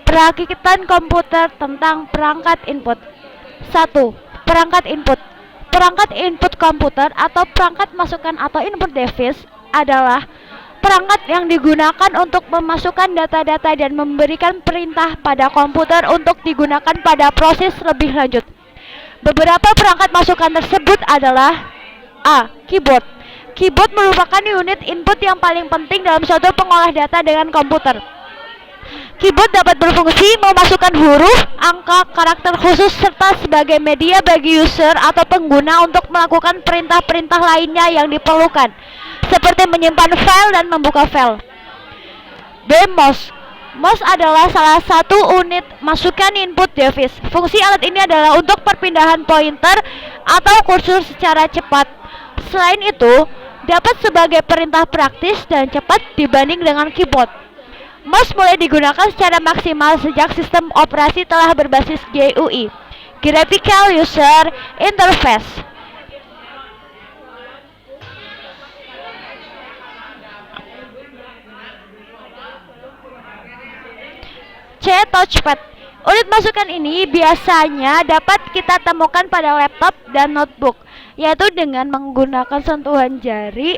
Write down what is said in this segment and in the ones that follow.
Perakitan komputer tentang perangkat input. 1. Perangkat input. Perangkat input komputer atau perangkat masukan atau input device adalah perangkat yang digunakan untuk memasukkan data-data dan memberikan perintah pada komputer untuk digunakan pada proses lebih lanjut. Beberapa perangkat masukan tersebut adalah A. Keyboard. Keyboard merupakan unit input yang paling penting dalam suatu pengolah data dengan komputer. Keyboard dapat berfungsi memasukkan huruf, angka, karakter khusus, serta sebagai media bagi user atau pengguna untuk melakukan perintah-perintah lainnya yang diperlukan, seperti menyimpan file dan membuka file. B. Mouse. Mouse adalah salah satu unit masukan input device. Fungsi alat ini adalah untuk perpindahan pointer atau kursor secara cepat. Selain itu, dapat sebagai perintah praktis dan cepat dibanding dengan keyboard. Mouse mulai digunakan secara maksimal sejak sistem operasi telah berbasis GUI, Graphical User Interface. C. Touchpad. Unit masukan ini biasanya dapat kita temukan pada laptop dan notebook, yaitu dengan menggunakan sentuhan jari.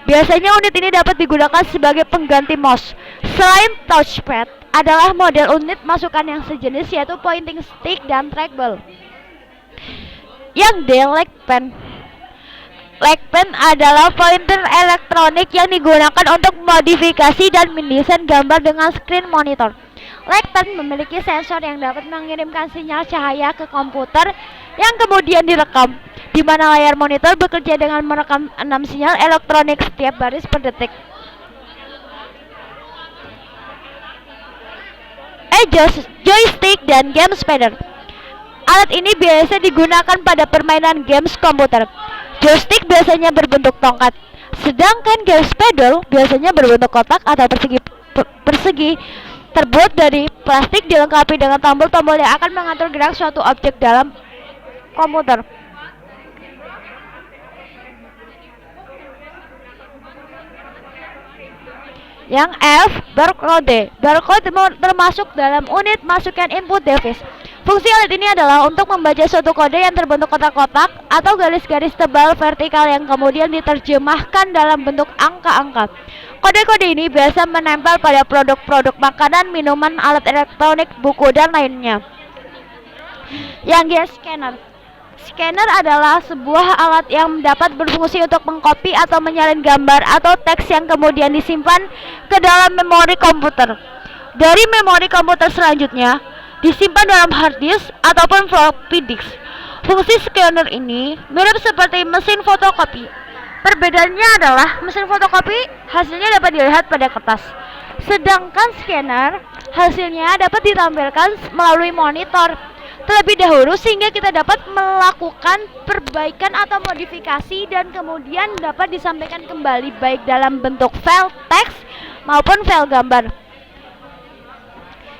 Biasanya unit ini dapat digunakan sebagai pengganti mouse. Selain touchpad, adalah model unit masukan yang sejenis, yaitu pointing stick dan trackball. Yang D. Legpen. Legpen adalah pointer elektronik yang digunakan untuk modifikasi dan mendesain gambar dengan screen monitor. Legpen memiliki sensor yang dapat mengirimkan sinyal cahaya ke komputer yang kemudian direkam, di mana layar monitor bekerja dengan merekam 6 sinyal elektronik setiap baris per detik. Joystick dan game speeder. Alat ini biasa digunakan pada permainan games komputer. Joystick biasanya berbentuk tongkat, sedangkan game speeder biasanya berbentuk kotak atau persegi terbuat dari plastik, dilengkapi dengan tombol-tombol yang akan mengatur gerak suatu objek dalam komputer. Yang F. Barcode. Barcode termasuk dalam unit masukan input device. Fungsi alat ini adalah untuk membaca suatu kode yang terbentuk kotak-kotak atau garis-garis tebal vertikal yang kemudian diterjemahkan dalam bentuk angka-angka. Kode-kode ini biasa menempel pada produk-produk makanan, minuman, alat elektronik, buku, dan lainnya. Yang G. Scanner. Scanner adalah sebuah alat yang dapat berfungsi untuk mengcopy atau menyalin gambar atau teks yang kemudian disimpan ke dalam memori komputer. Dari memori komputer selanjutnya disimpan dalam hard disk ataupun floppy disk. Fungsi scanner ini mirip seperti mesin fotokopi. Perbedaannya adalah mesin fotokopi hasilnya dapat dilihat pada kertas, sedangkan scanner hasilnya dapat ditampilkan melalui monitor terlebih dahulu, sehingga kita dapat melakukan perbaikan atau modifikasi dan kemudian dapat disampaikan kembali baik dalam bentuk file teks maupun file gambar.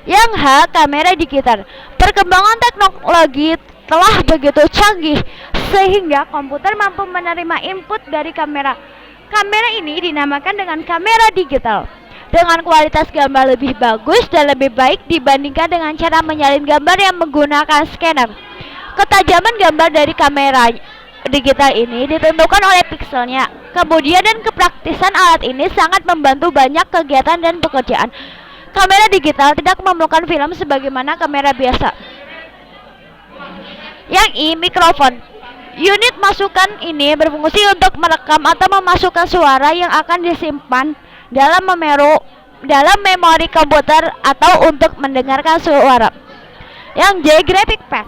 Yang H. Kamera digital. Perkembangan teknologi telah begitu canggih sehingga komputer mampu menerima input dari kamera. Kamera ini dinamakan dengan kamera digital, dengan kualitas gambar lebih bagus dan lebih baik dibandingkan dengan cara menyalin gambar yang menggunakan scanner. Ketajaman gambar dari kamera digital ini ditentukan oleh pikselnya. Kemudian dan kepraktisan alat ini sangat membantu banyak kegiatan dan pekerjaan. Kamera digital tidak memerlukan film sebagaimana kamera biasa. Yang I. Mikrofon. Unit masukan ini berfungsi untuk merekam atau memasukkan suara yang akan disimpan dalam memori komputer atau untuk mendengarkan suara. Yang J. Graphic Pad.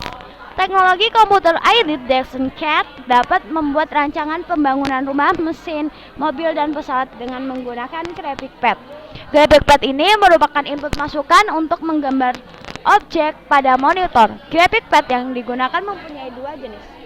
Teknologi komputer aided design CAD dapat membuat rancangan pembangunan rumah, mesin, mobil, dan pesawat dengan menggunakan graphic pad. Graphic pad ini merupakan input masukan untuk menggambar objek pada monitor. Graphic pad yang digunakan mempunyai dua jenis.